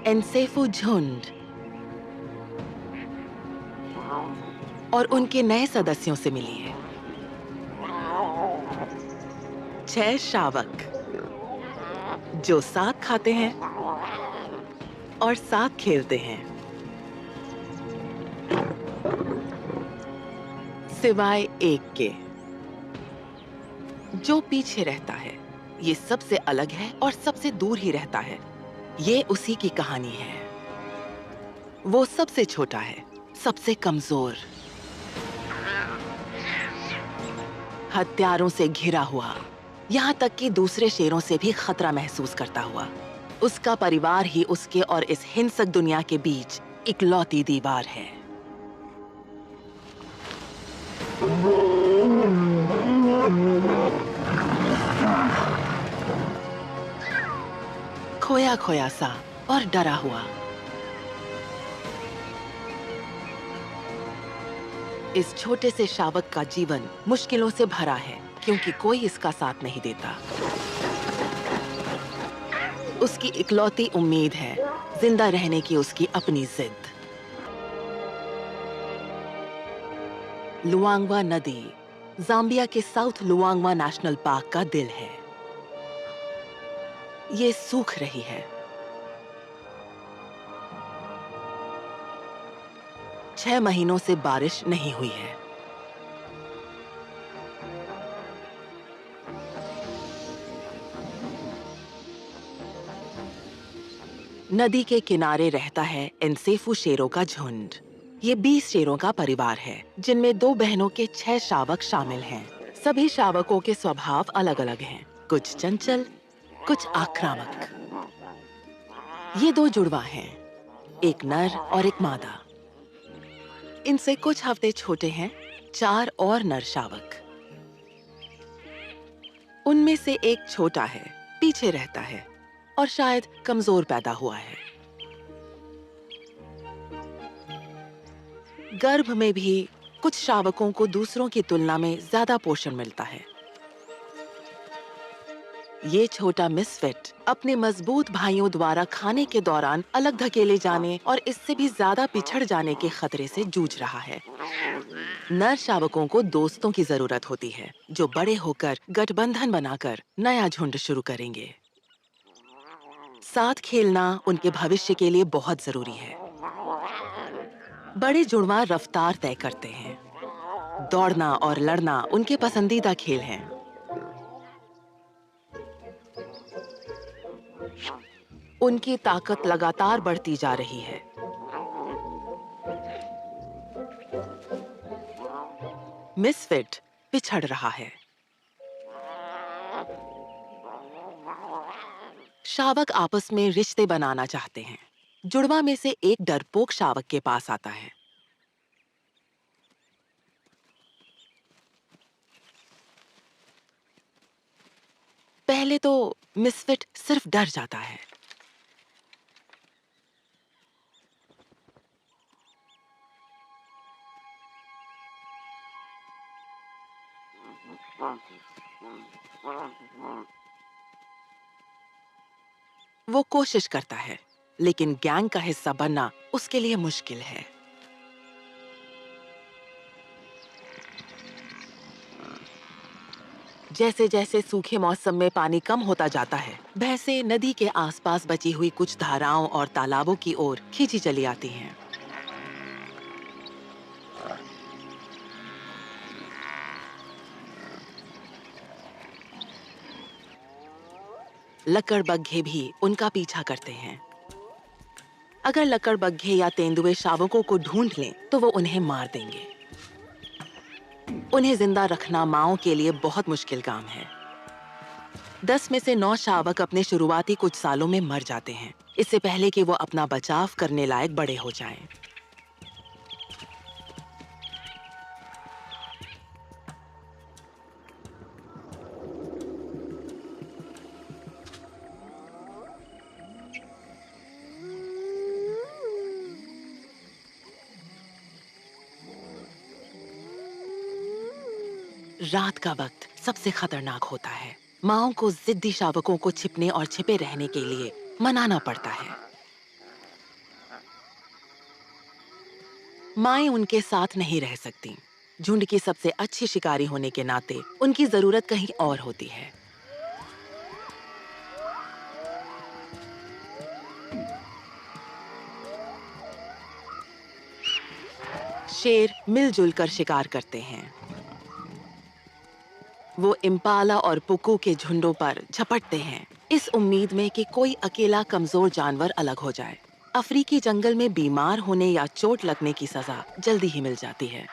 एनसेफू झुंड और उनके नए सदस्यों से मिलिए। 6 शावक जो साथ खाते हैं और साथ खेलते हैं, सिवाय एक के जो पीछे रहता है। ये सबसे अलग है और सबसे दूर ही रहता है। ये उसी की कहानी है। वो सबसे छोटा है, सबसे कमजोर, हत्यारों से घिरा हुआ, यहाँ तक कि दूसरे शेरों से भी खतरा महसूस करता हुआ। उसका परिवार ही उसके और इस हिंसक दुनिया के बीच इकलौती दीवार है। खोया खोया सा और डरा हुआ। इस छोटे से शावक का जीवन मुश्किलों से भरा है क्योंकि कोई इसका साथ नहीं देता। उसकी इकलौती उम्मीद है जिंदा रहने की उसकी अपनी जिद। लुआंगवा नदी जाम्बिया के साउथ लुआंगवा नेशनल पार्क का दिल है। ये सूख रही है। 6 महीनों से बारिश नहीं हुई है। नदी के किनारे रहता है एनसेफू शेरों का झुंड। ये 20 शेरों का परिवार है जिनमें 2 बहनों के 6 शावक शामिल हैं। सभी शावकों के स्वभाव अलग-अलग हैं, कुछ चंचल, कुछ आक्रामक। ये 2 जुड़वा हैं, एक नर और एक मादा। इनसे कुछ हफ्ते छोटे हैं 4 और नर शावक। उनमें से एक छोटा है, पीछे रहता है और शायद कमजोर पैदा हुआ है। गर्भ में भी कुछ शावकों को दूसरों की तुलना में ज्यादा पोषण मिलता है। ये छोटा मिसफिट अपने मजबूत भाइयों द्वारा खाने के दौरान अलग धकेले जाने और इससे भी ज्यादा पिछड़ जाने के खतरे से जूझ रहा है। नर शावकों को दोस्तों की जरूरत होती है जो बड़े होकर गठबंधन बनाकर नया झुंड शुरू करेंगे। साथ खेलना उनके भविष्य के लिए बहुत जरूरी है। बड़े जुड़वा रफ्तार तय करते हैं। दौड़ना और लड़ना उनके पसंदीदा खेल हैं। उनकी ताकत लगातार बढ़ती जा रही है। मिसफिट पिछड़ रहा है। शावक आपस में रिश्ते बनाना चाहते हैं। जुड़वा में से एक डरपोक शावक के पास आता है। पहले तो मिसफिट सिर्फ डर जाता है। वो कोशिश करता है, लेकिन गैंग का हिस्सा बनना उसके लिए मुश्किल है। जैसे-जैसे सूखे मौसम में पानी कम होता जाता है, भैंसें नदी के आसपास बची हुई कुछ धाराओं और तालाबों की ओर खींची चली आती हैं। लकड़बग्घे भी उनका पीछा करते हैं। अगर लकड़बग्घे या तेंदुए शावकों को ढूंढ लें, तो वो उन्हें मार देंगे। उन्हें जिंदा रखना माओ के लिए बहुत मुश्किल काम है। 10 में से 9 शावक अपने शुरुआती कुछ सालों में मर जाते हैं, इससे पहले कि वो अपना बचाव करने लायक बड़े हो जाएं। रात का वक्त सबसे खतरनाक होता है। माओ को जिद्दी शावकों को छिपने और छिपे रहने के लिए मनाना पड़ता है। माएं उनके साथ नहीं रह सकती। झुंड की सबसे अच्छी शिकारी होने के नाते उनकी जरूरत कहीं और होती है। शेर मिलजुल कर शिकार करते हैं। वो इम्पाला और पुकू के झुंडों पर झपटते हैं, इस उम्मीद में कि कोई अकेला कमजोर जानवर अलग हो जाए। अफ्रीकी जंगल में बीमार होने या चोट लगने की सजा जल्दी ही मिल जाती है।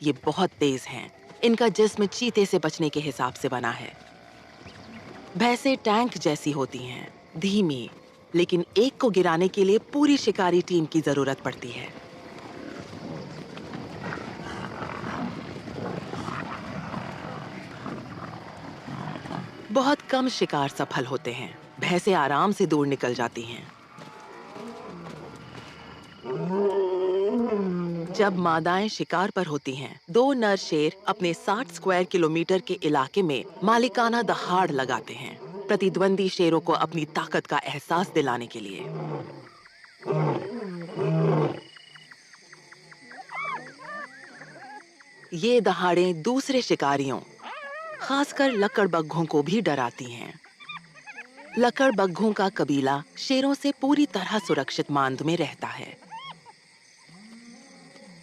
ये बहुत तेज हैं। इनका जिस्म चीते से बचने के हिसाब से बना है। भैंसें टैंक जैसी होती हैं, धीमी, लेकिन एक को गिराने के लिए पूरी शिकारी टीम की जरूरत पड़ती है। बहुत कम शिकार सफल होते हैं। भैंसें आराम से दूर निकल जाती हैं। जब मादाएं शिकार पर होती हैं, दो नर शेर अपने 60 स्क्वायर किलोमीटर के इलाके में मालिकाना दहाड़ लगाते हैं, प्रतिद्वंदी शेरों को अपनी ताकत का एहसास दिलाने के लिए। ये दहाड़ें दूसरे शिकारियों, खासकर लकड़बग्घों को भी डराती हैं। लकड़बग्घों का कबीला शेरों से पूरी तरह सुरक्षित मांद में रहता है।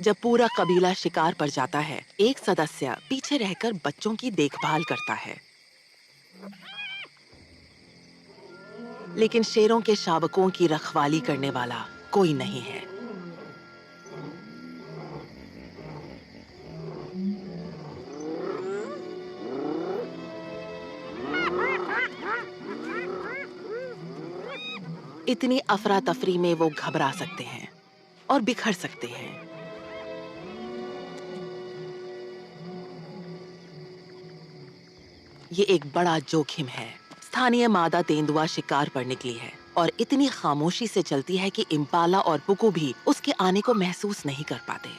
जब पूरा कबीला शिकार पर जाता है, एक सदस्य पीछे रहकर बच्चों की देखभाल करता है। लेकिन शेरों के शावकों की रखवाली करने वाला कोई नहीं है। इतनी अफरा तफरी में वो घबरा सकते हैं और बिखर सकते हैं। ये एक बड़ा जोखिम है। स्थानीय मादा तेंदुआ शिकार पर निकली है और इतनी खामोशी से चलती है कि इम्पाला और पुकू भी उसके आने को महसूस नहीं कर पाते।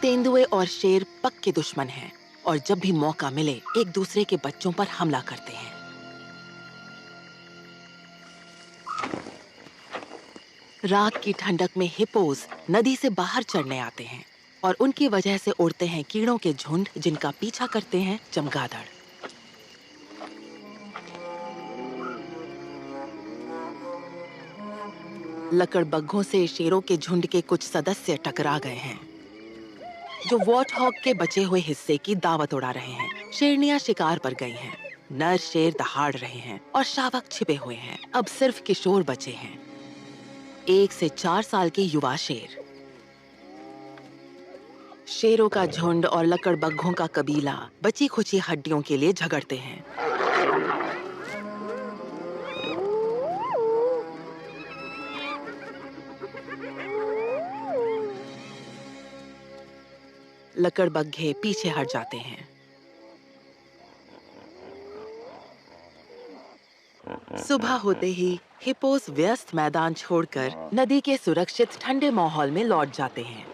तेंदुए और शेर पक्के दुश्मन हैं और जब भी मौका मिले एक दूसरे के बच्चों पर हमला करते हैं। रात की ठंडक में हिप्पोस नदी से बाहर चढ़ने आते हैं और उनकी वजह से उड़ते हैं कीड़ों के झुंड, जिनका पीछा करते हैं चमगादड़। लकड़बग्घों से शेरों के झुंड के कुछ सदस्य टकरा गए हैं, जो वॉर्टहॉग के बचे हुए हिस्से की दावत उड़ा रहे हैं। शेरनियां शिकार पर गई हैं, नर शेर दहाड़ रहे हैं और शावक छिपे हुए हैं। अब सिर्फ किशोर बचे हैं, 1 से 4 साल के युवा शेर। शेरों का झुंड और लकड़बग्घों का कबीला बची खुची हड्डियों के लिए झगड़ते हैं। लकड़बग्घे पीछे हट जाते हैं। सुबह होते ही हिप्पोस व्यस्त मैदान छोड़कर नदी के सुरक्षित ठंडे माहौल में लौट जाते हैं।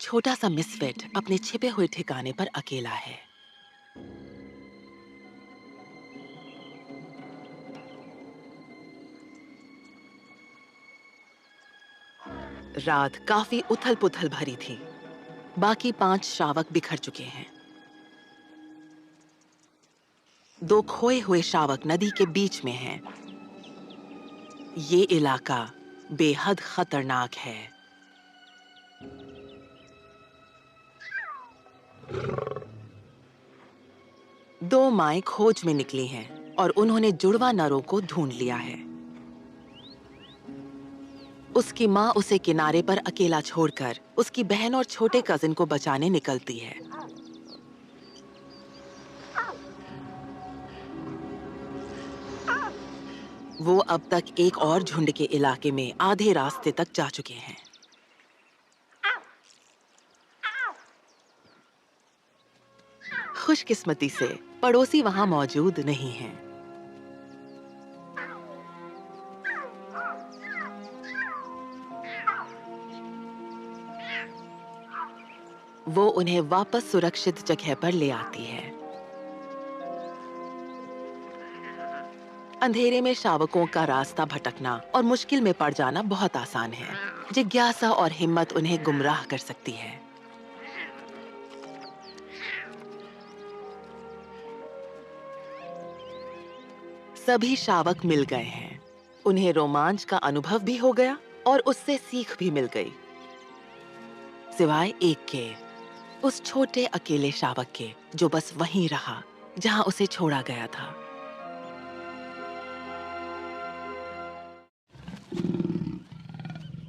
छोटा सा मिसफिट अपने छिपे हुए ठिकाने पर अकेला है। रात काफी उथल-पुथल भरी थी। बाकी 5 शावक बिखर चुके हैं। 2 खोए हुए शावक नदी के बीच में हैं। ये इलाका बेहद खतरनाक है। दो माएं खोज में निकली हैं और उन्होंने जुड़वा नरों को ढूंढ लिया है। उसकी माँ उसे किनारे पर अकेला छोड़कर उसकी बहन और छोटे कजिन को बचाने निकलती है। वो अब तक एक और झुंड के इलाके में आधे रास्ते तक जा चुके हैं। खुशकिस्मती से पड़ोसी वहां मौजूद नहीं हैं। वो उन्हें वापस सुरक्षित जगह पर ले आती है। अंधेरे में शावकों का रास्ता भटकना और मुश्किल में पड़ जाना बहुत आसान है। जिज्ञासा और हिम्मत उन्हें गुमराह कर सकती है। सभी शावक मिल गए हैं। उन्हें रोमांच का अनुभव भी हो गया और उससे सीख भी मिल गई, सिवाय एक के, उस छोटे अकेले शावक के जो बस वहीं रहा जहां उसे छोड़ा गया था।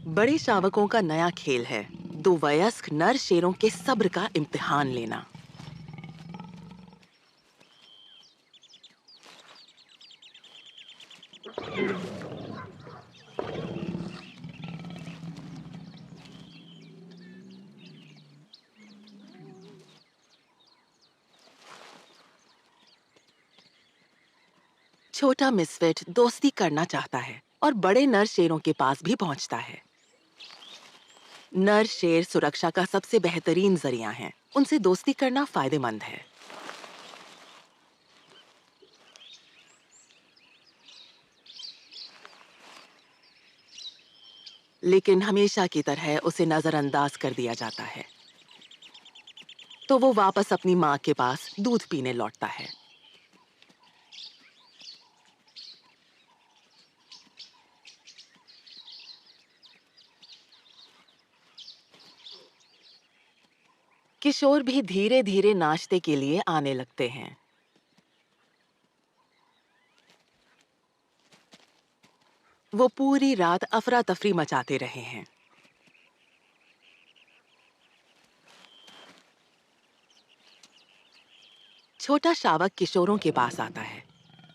बड़े शावकों का नया खेल है दो वयस्क नर शेरों के सब्र का इम्तिहान लेना। छोटा मिसफिट दोस्ती करना चाहता है और बड़े नर शेरों के पास भी पहुंचता है। नर शेर सुरक्षा का सबसे बेहतरीन जरिया हैं। उनसे दोस्ती करना फायदेमंद है। लेकिन हमेशा की तरह उसे नजरअंदाज कर दिया जाता है, तो वो वापस अपनी माँ के पास दूध पीने लौटता है। किशोर भी धीरे-धीरे नाश्ते के लिए आने लगते हैं। वो पूरी रात अफरा-तफरी मचाते रहे हैं। छोटा शावक किशोरों के पास आता है।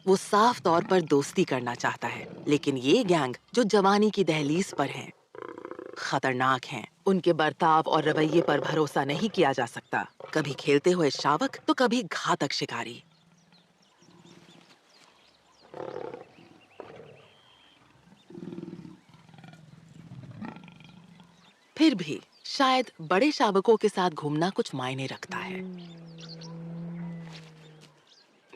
वो साफ तौर पर दोस्ती करना चाहता है, लेकिन ये गैंग जो जवानी की दहलीज पर है, खतरनाक हैं। उनके बर्ताव और रवैये पर भरोसा नहीं किया जा सकता। कभी खेलते हुए शावक तो कभी घातक शिकारी। फिर भी शायद बड़े शावकों के साथ घूमना कुछ मायने रखता है।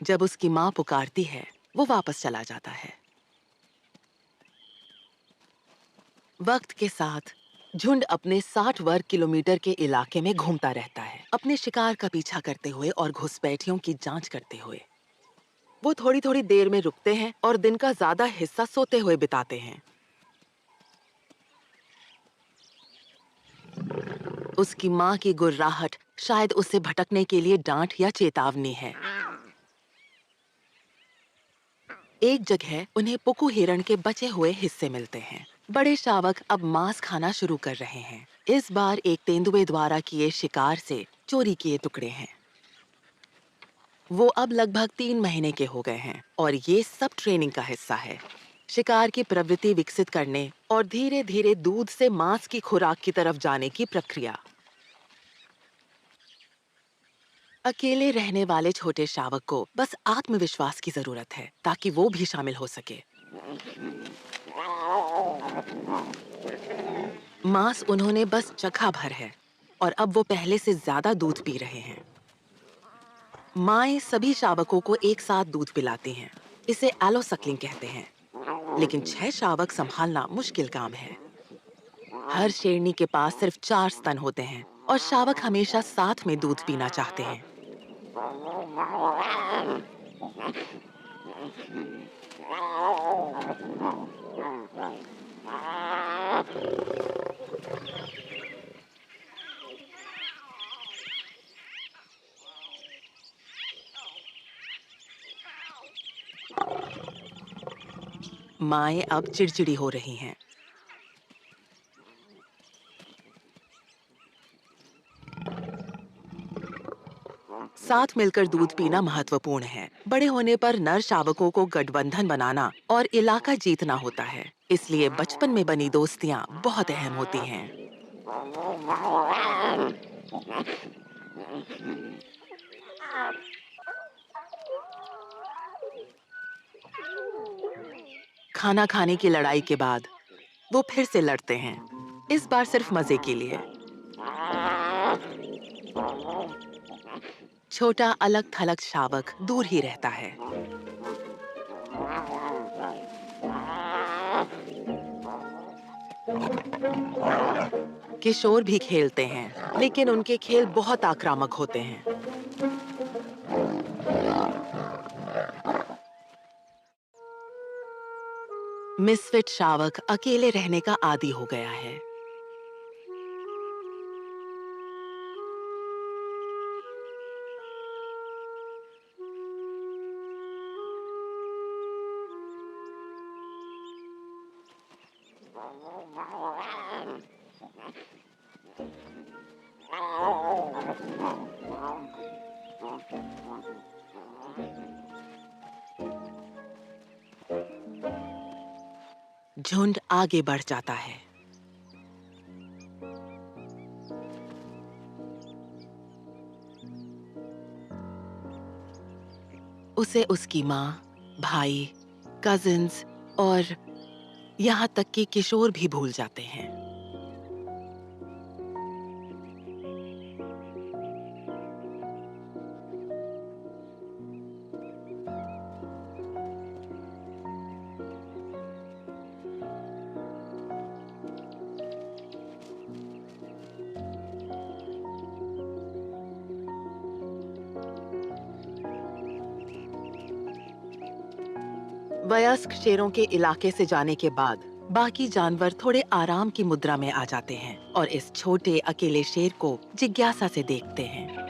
जब उसकी माँ पुकारती है, वो वापस चला जाता है। वक्त के साथ झुंड अपने 60 वर्ग किलोमीटर के इलाके में घूमता रहता है, अपने शिकार का पीछा करते हुए और घुसपैठियों की जांच करते हुए। वो थोड़ी-थोड़ी देर में रुकते हैं और दिन का ज्यादा हिस्सा सोते हुए बिताते हैं। उसकी माँ की गुर्राहट शायद उसे भटकने के लिए डांट या चेतावनी है। एक जगह उन्हें पुकू हिरण के बचे हुए हिस्से मिलते हैं। बड़े शावक अब मांस खाना शुरू कर रहे हैं। इस बार एक तेंदुए द्वारा किए शिकार से चोरी किए टुकड़े हैं। वो अब लगभग 3 महीने के हो गए हैं और ये सब ट्रेनिंग का हिस्सा है। शिकार की प्रवृत्ति विकसित करने और धीरे-धीरे दूध से मांस की खुराक की तरफ जाने की प्रक्रिया। अकेले रहने वाले छोटे शावक को बस आत्मविश्वास की जरूरत है ताकि वो भी शामिल हो सके। मांस उन्होंने बस चखा भर है और अब वो पहले से ज्यादा दूध पी रहे हैं। माएं सभी शावकों को एक साथ दूध पिलाती हैं। इसे एलोसक्लिंग कहते हैं, लेकिन 6 शावक संभालना मुश्किल काम है। हर शेरनी के पास सिर्फ 4 स्तन होते हैं और शावक हमेशा साथ में दूध पीना चाहते हैं। माएं अब चिड़चिड़ी हो रही हैं। साथ मिलकर दूध पीना महत्वपूर्ण है। बड़े होने पर नर शावकों को गठबंधन बनाना और इलाका जीतना होता है, इसलिए बचपन में बनी दोस्तियां बहुत अहम होती हैं। खाना खाने की लड़ाई के बाद वो फिर से लड़ते हैं, इस बार सिर्फ मजे के लिए। छोटा अलग थलग शावक दूर ही रहता है। किशोर भी खेलते हैं, लेकिन उनके खेल बहुत आक्रामक होते हैं। मिसफिट शावक अकेले रहने का आदी हो गया है। झुंड आगे बढ़ जाता है। उसे उसकी माँ, भाई, कजिन्स और यहाँ तक कि किशोर भी भूल जाते हैं। वयस्क शेरों के इलाके से जाने के बाद बाकी जानवर थोड़े आराम की मुद्रा में आ जाते हैं और इस छोटे अकेले शेर को जिज्ञासा से देखते हैं।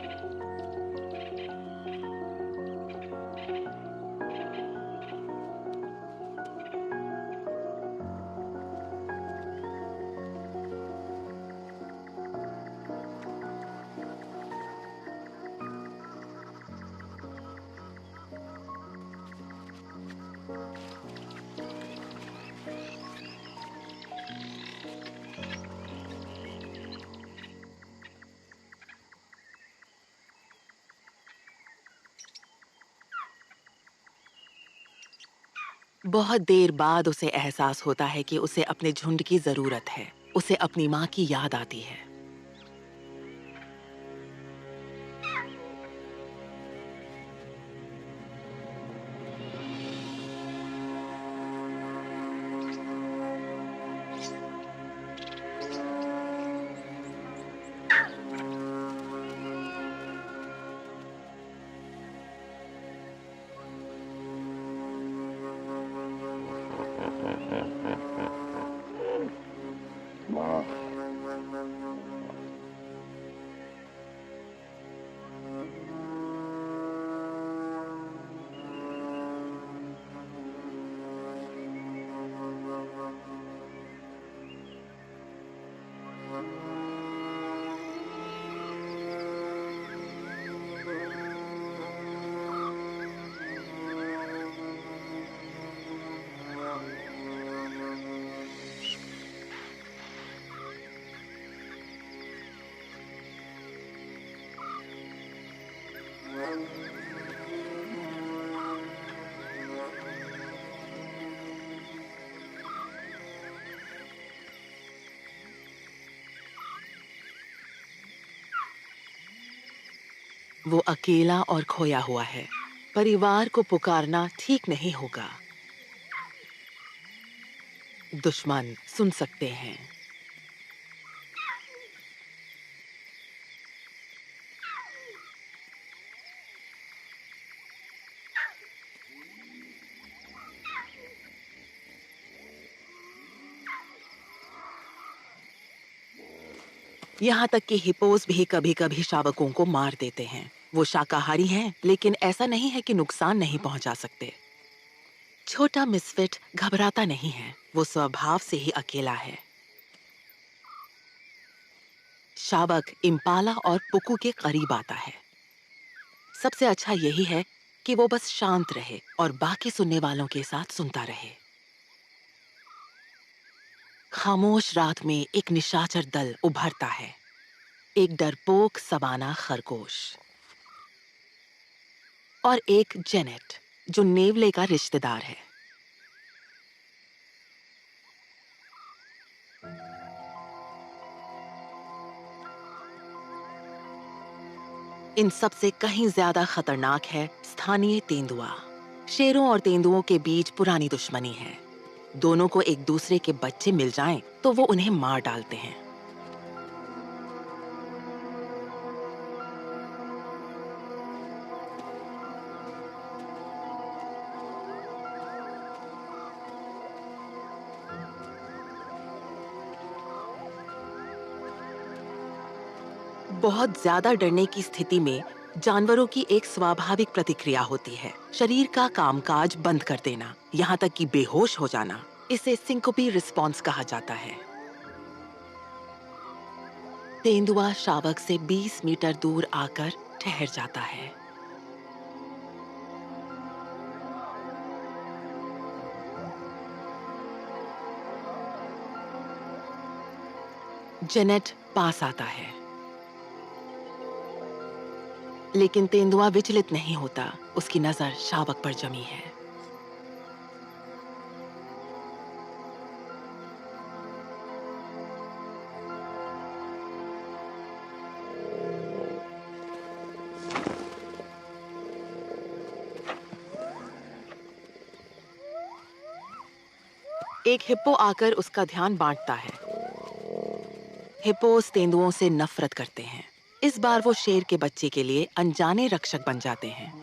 बहुत देर बाद उसे एहसास होता है कि उसे अपने झुंड की जरूरत है। उसे अपनी माँ की याद आती है। वो अकेला और खोया हुआ है। परिवार को पुकारना ठीक नहीं होगा। दुश्मन सुन सकते हैं। यहाँ तक कि हिप्पोस भी कभी-कभी शावकों को मार देते हैं। वो शाकाहारी हैं, लेकिन ऐसा नहीं है कि नुकसान नहीं पहुंचा सकते। छोटा मिसफिट घबराता नहीं है। वो स्वभाव से ही अकेला है। शावक इम्पाला और पुकू के करीब आता है। सबसे अच्छा यही है कि वो बस शांत रहे और बाकी सुनने वालों के साथ सुनता रहे। खामोश रात में एक निशाचर दल उभरता है। एक डरपोक सवाना खरगोश और एक जेनेट जो नेवले का रिश्तेदार है। इन सब से कहीं ज्यादा खतरनाक है स्थानीय तेंदुआ। शेरों और तेंदुओं के बीच पुरानी दुश्मनी है। दोनों को एक दूसरे के बच्चे मिल जाएं तो वो उन्हें मार डालते हैं। बहुत ज्यादा डरने की स्थिति में जानवरों की एक स्वाभाविक प्रतिक्रिया होती है, शरीर का कामकाज बंद कर देना, यहाँ तक कि बेहोश हो जाना। इसे सिंकोपी रिस्पॉन्स कहा जाता है। तेंदुआ शावक से 20 मीटर दूर आकर ठहर जाता है। जेनेट पास आता है, लेकिन तेंदुआ विचलित नहीं होता। उसकी नजर शावक पर जमी है। एक हिप्पो आकर उसका ध्यान बांटता है। हिप्पोस तेंदुओं से नफरत करते हैं। इस बार वो शेर के बच्चे के लिए अनजाने रक्षक बन जाते हैं।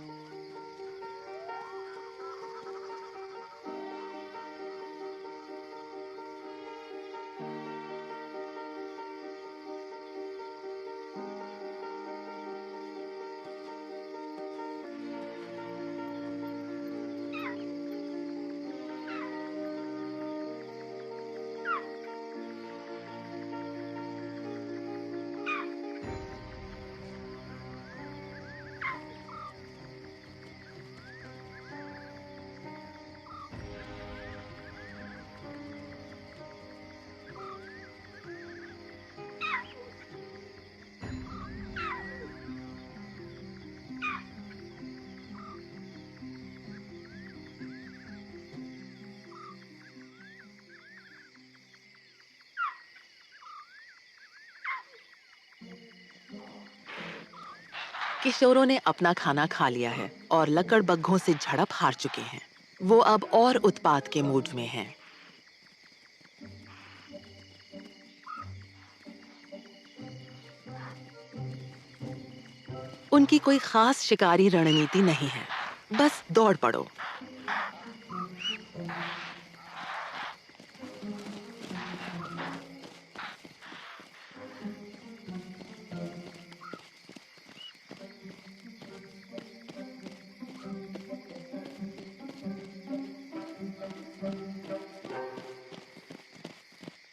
किशोरों ने अपना खाना खा लिया है और लकड़बग्घों से झड़प हार चुके हैं। वो अब और उत्पात के मूड में हैं। उनकी कोई खास शिकारी रणनीति नहीं है, बस दौड़ पड़ो।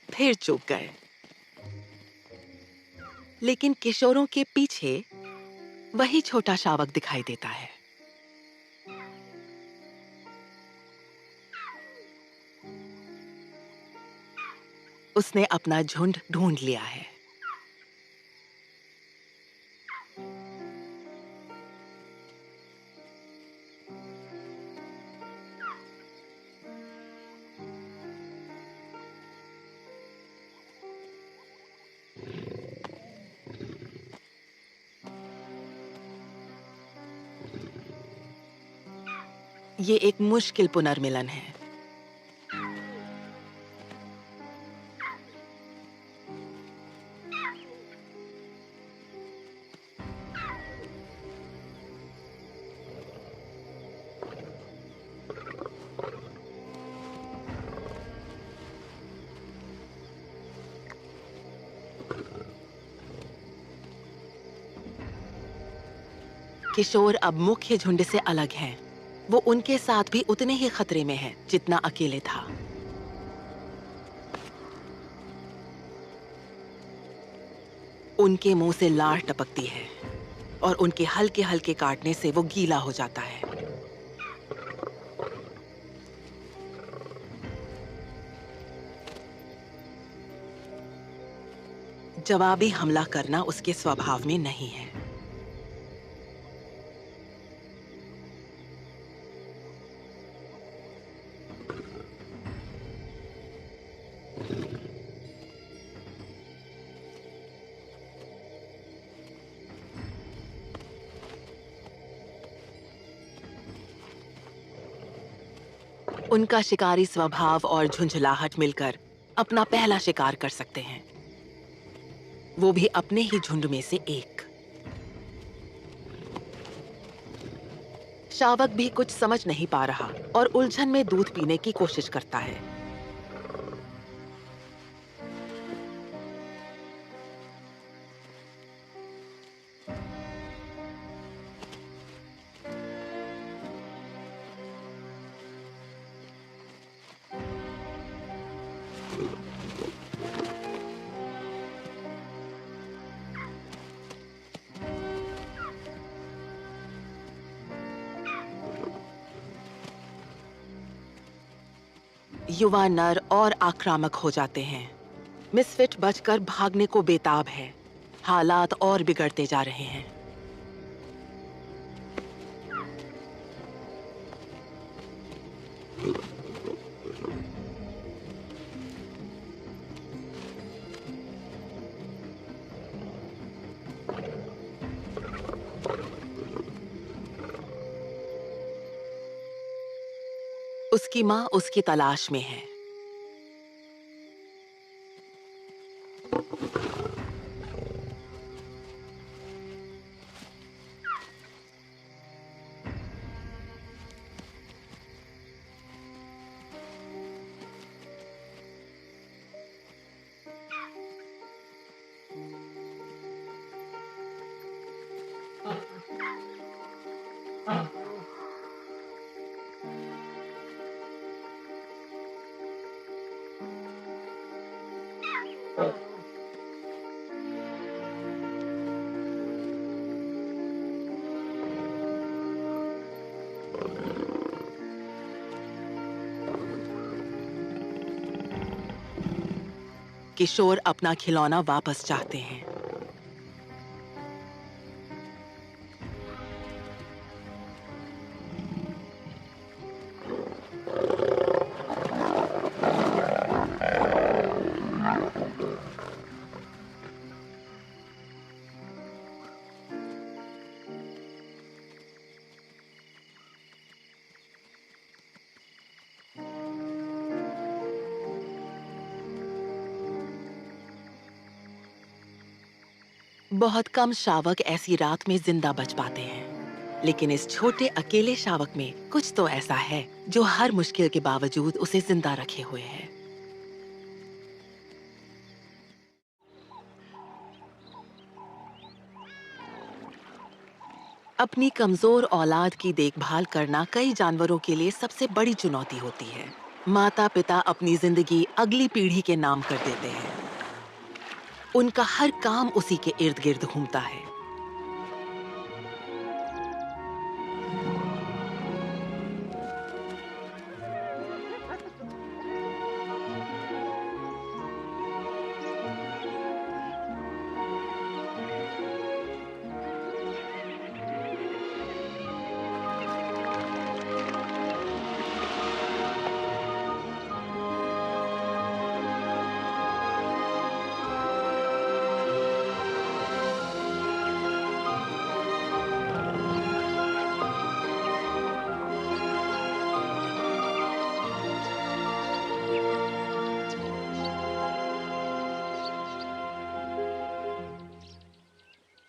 फिर चूक गए, लेकिन किशोरों के पीछे वही छोटा शावक दिखाई देता है। उसने अपना झुंड ढूंढ लिया है। ये एक मुश्किल पुनर्मिलन है। किशोर अब मुख्य झुंड से अलग हैं। वो उनके साथ भी उतने ही खतरे में है जितना अकेले था। उनके मुंह से लार टपकती है और उनके हल्के हल्के काटने से वो गीला हो जाता है। जवाबी हमला करना उसके स्वभाव में नहीं है। उनका शिकारी स्वभाव और झुंझलाहट मिलकर अपना पहला शिकार कर सकते हैं, वो भी अपने ही झुंड में से एक। शावक भी कुछ समझ नहीं पा रहा और उलझन में दूध पीने की कोशिश करता है। युवा नर और आक्रामक हो जाते हैं। मिसफिट बचकर भागने को बेताब है। हालात और बिगड़ते जा रहे हैं। उसकी माँ उसकी तलाश में है। किशोर अपना खिलौना वापस चाहते हैं। बहुत कम शावक ऐसी रात में जिंदा बच पाते हैं, लेकिन इस छोटे अकेले शावक में कुछ तो ऐसा है जो हर मुश्किल के बावजूद उसे जिंदा रखे हुए है। अपनी कमजोर औलाद की देखभाल करना कई जानवरों के लिए सबसे बड़ी चुनौती होती है। माता पिता अपनी जिंदगी अगली पीढ़ी के नाम कर देते हैं। उनका हर काम उसी के इर्द गिर्द घूमता है।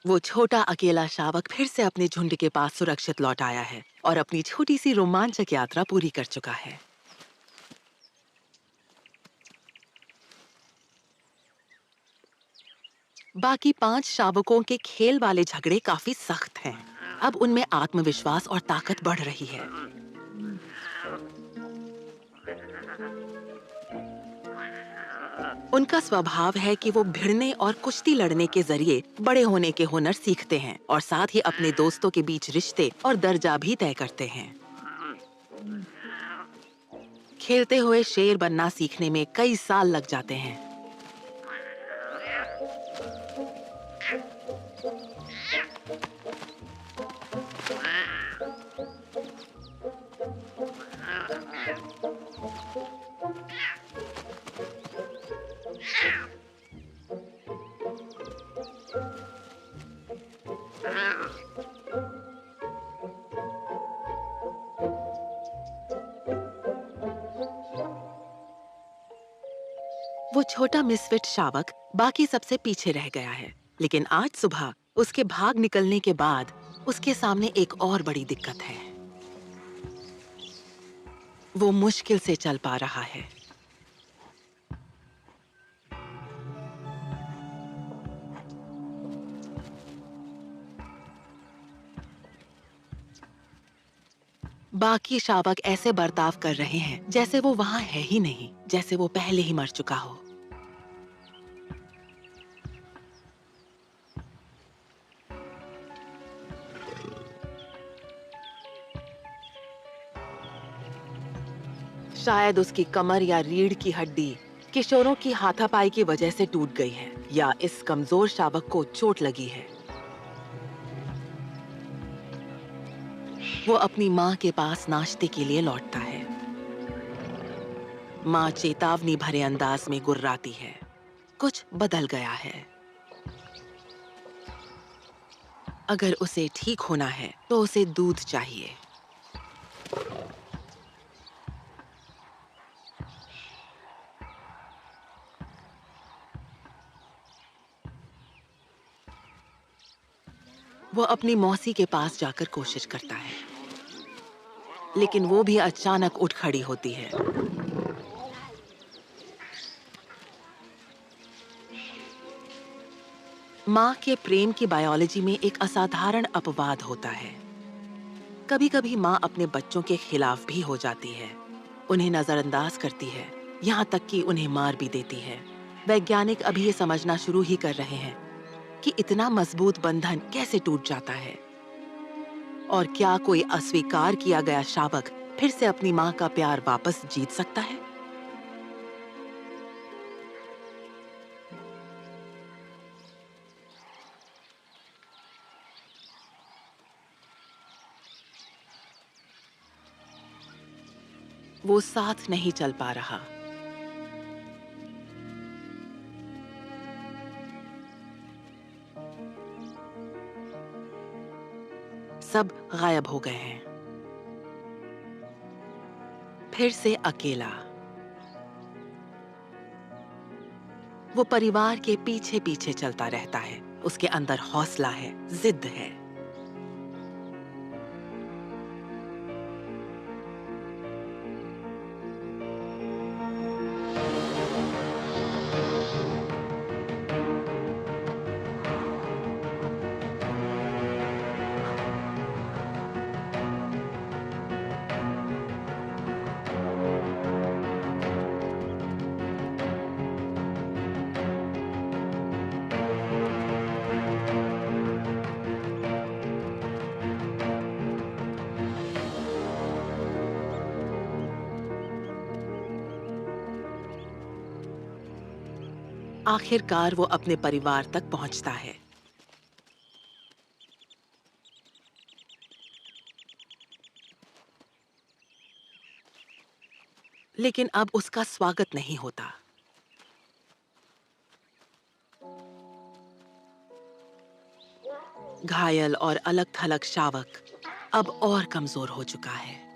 वो छोटा अकेला शावक फिर से अपने झुंड के पास सुरक्षित लौट आया है और अपनी छोटी सी रोमांचक यात्रा पूरी कर चुका है। बाकी 5 शावकों के खेल वाले झगड़े काफी सख्त हैं। अब उनमें आत्मविश्वास और ताकत बढ़ रही है। उनका स्वभाव है कि वो भिड़ने और कुश्ती लड़ने के जरिए बड़े होने के हुनर सीखते हैं और साथ ही अपने दोस्तों के बीच रिश्ते और दर्जा भी तय करते हैं। खेलते हुए शेर बनना सीखने में कई साल लग जाते हैं। छोटा मिसफिट शावक बाकी सबसे पीछे रह गया है, लेकिन आज सुबह उसके भाग निकलने के बाद उसके सामने एक और बड़ी दिक्कत है। वो मुश्किल से चल पा रहा है। बाकी शावक ऐसे बर्ताव कर रहे हैं जैसे वो वहां है ही नहीं, जैसे वो पहले ही मर चुका हो। शायद उसकी कमर या रीढ़ की हड्डी किशोरों की हाथापाई की वजह से टूट गई है, या इस कमजोर शावक को चोट लगी है। वो अपनी माँ के पास नाश्ते के लिए लौटता है। माँ चेतावनी भरे अंदाज में गुर्राती है। कुछ बदल गया है। अगर उसे ठीक होना है तो उसे दूध चाहिए। वो अपनी मौसी के पास जाकर कोशिश करता है, लेकिन वो भी अचानक उठ खड़ी होती है। माँ के प्रेम की बायोलॉजी में एक असाधारण अपवाद होता है। कभी-कभी माँ अपने बच्चों के खिलाफ भी हो जाती है, उन्हें नजरअंदाज करती है, यहाँ तक कि उन्हें मार भी देती है। वैज्ञानिक अभी ये समझना शुरू ही कर रहे हैं कि इतना मजबूत बंधन कैसे टूट जाता है, और क्या कोई अस्वीकार किया गया शावक फिर से अपनी माँ का प्यार वापस जीत सकता है? वो साथ नहीं चल पा रहा। सब गायब हो गए हैं। फिर से अकेला। वो परिवार के पीछे पीछे चलता रहता है। उसके अंदर हौसला है, जिद है। आखिरकार वो अपने परिवार तक पहुंचता है। लेकिन अब उसका स्वागत नहीं होता। घायल और अलग-थलग शावक अब और कमजोर हो चुका है।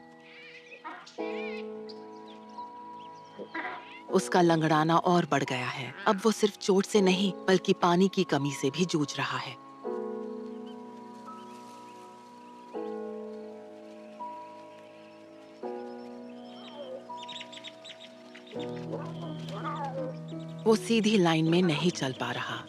उसका लंगड़ाना और बढ़ गया है। अब वो सिर्फ चोट से नहीं, बल्कि पानी की कमी से भी जूझ रहा है। वो सीधी लाइन में नहीं चल पा रहा।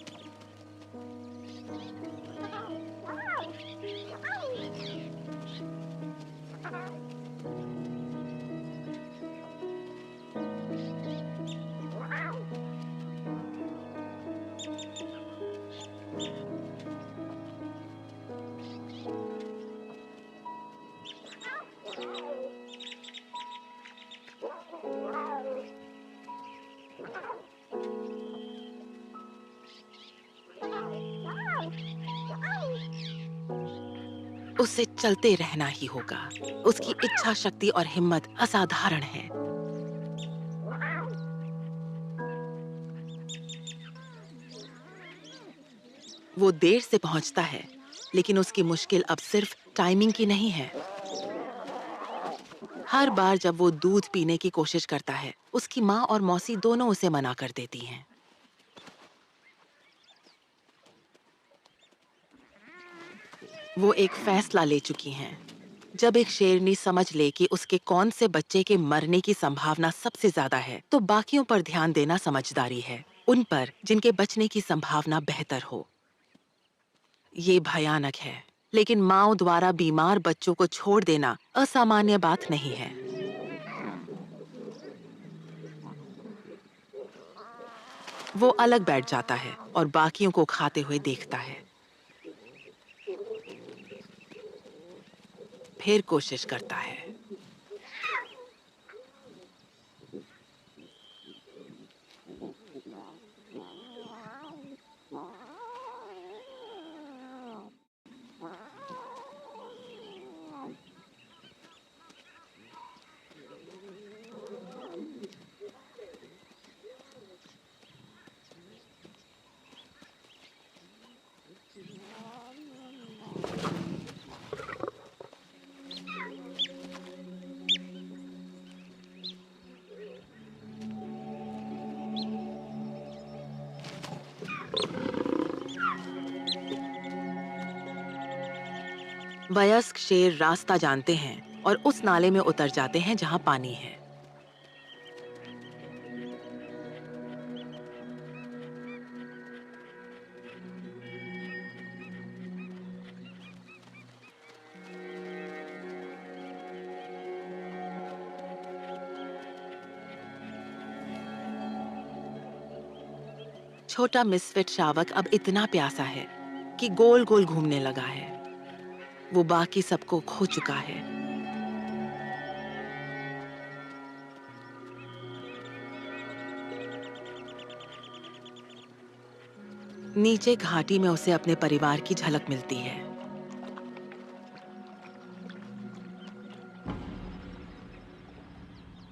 उसे चलते रहना ही होगा। उसकी इच्छा शक्ति और हिम्मत असाधारण है। वो देर से पहुंचता है, लेकिन उसकी मुश्किल अब सिर्फ टाइमिंग की नहीं है। हर बार जब वो दूध पीने की कोशिश करता है, उसकी माँ और मौसी दोनों उसे मना कर देती हैं। वो एक फैसला ले चुकी हैं। जब एक शेरनी समझ ले कि उसके कौन से बच्चे के मरने की संभावना सबसे ज्यादा है, तो बाकियों पर ध्यान देना समझदारी है, उन पर जिनके बचने की संभावना बेहतर हो। ये भयानक है, लेकिन माओ द्वारा बीमार बच्चों को छोड़ देना असामान्य बात नहीं है। वो अलग बैठ जाता है और बाकियों को खाते हुए देखता है। फिर कोशिश करता है। वयस्क शेर रास्ता जानते हैं और उस नाले में उतर जाते हैं जहां पानी है। छोटा मिसफिट शावक अब इतना प्यासा है कि गोल गोल घूमने लगा है। वो बाकी सबको खो चुका है। नीचे घाटी में उसे अपने परिवार की झलक मिलती है।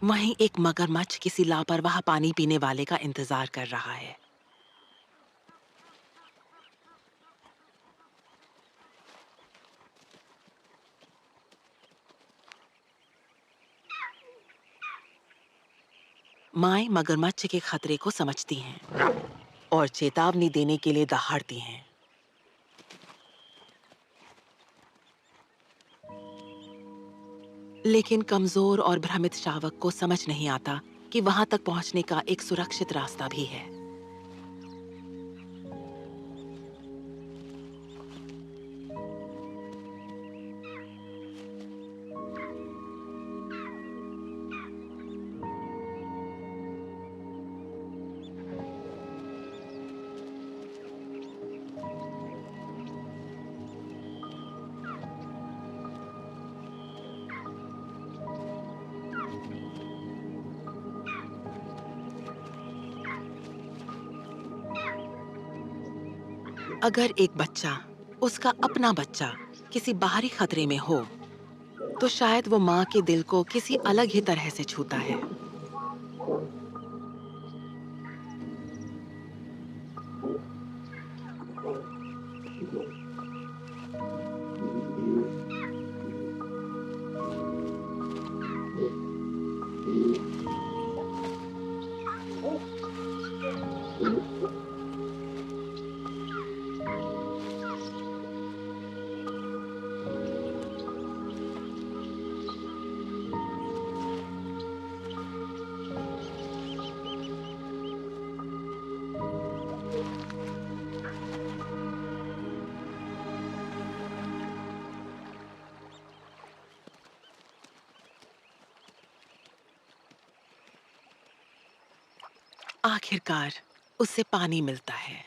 वहीं एक मगरमच्छ किसी लापरवाह पानी पीने वाले का इंतजार कर रहा है। माए मगरमच्छ के खतरे को समझती हैं और चेतावनी देने के लिए दहाड़ती हैं। लेकिन कमजोर और भ्रमित शावक को समझ नहीं आता कि वहां तक पहुंचने का एक सुरक्षित रास्ता भी है। अगर एक बच्चा, उसका अपना बच्चा, किसी बाहरी खतरे में हो, तो शायद वो माँ के दिल को किसी अलग ही तरह से छूता है। आखिरकार उसे पानी मिलता है।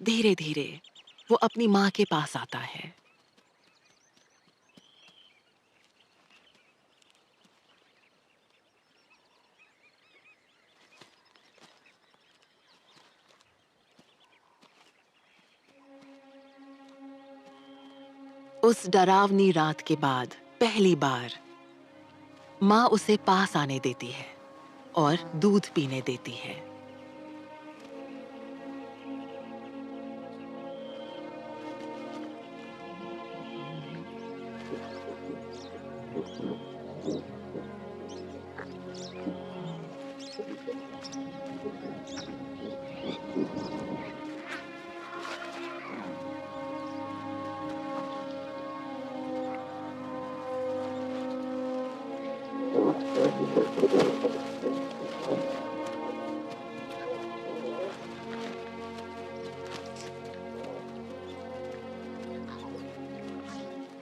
धीरे धीरे वो अपनी माँ के पास आता है। उस डरावनी रात के बाद पहली बार माँ उसे पास आने देती है और दूध पीने देती है।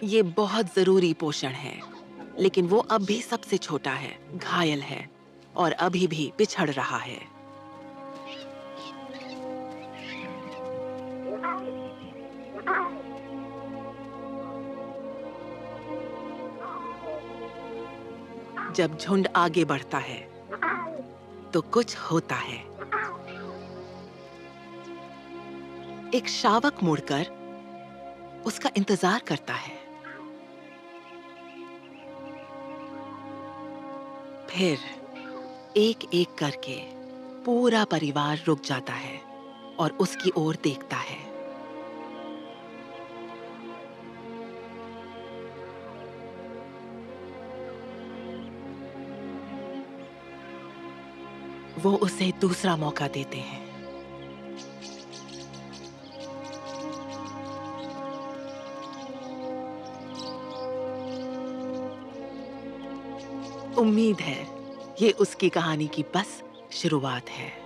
ये बहुत जरूरी पोषण है, लेकिन वो अब भी सबसे छोटा है, घायल है और अभी भी बिछड़ रहा है। जब झुंड आगे बढ़ता है तो कुछ होता है। एक शावक मुड़कर उसका इंतजार करता है। फिर एक एक करके पूरा परिवार रुक जाता है और उसकी ओर देखता है। वो उसे दूसरा मौका देते हैं। उम्मीद है ये उसकी कहानी की बस शुरुआत है।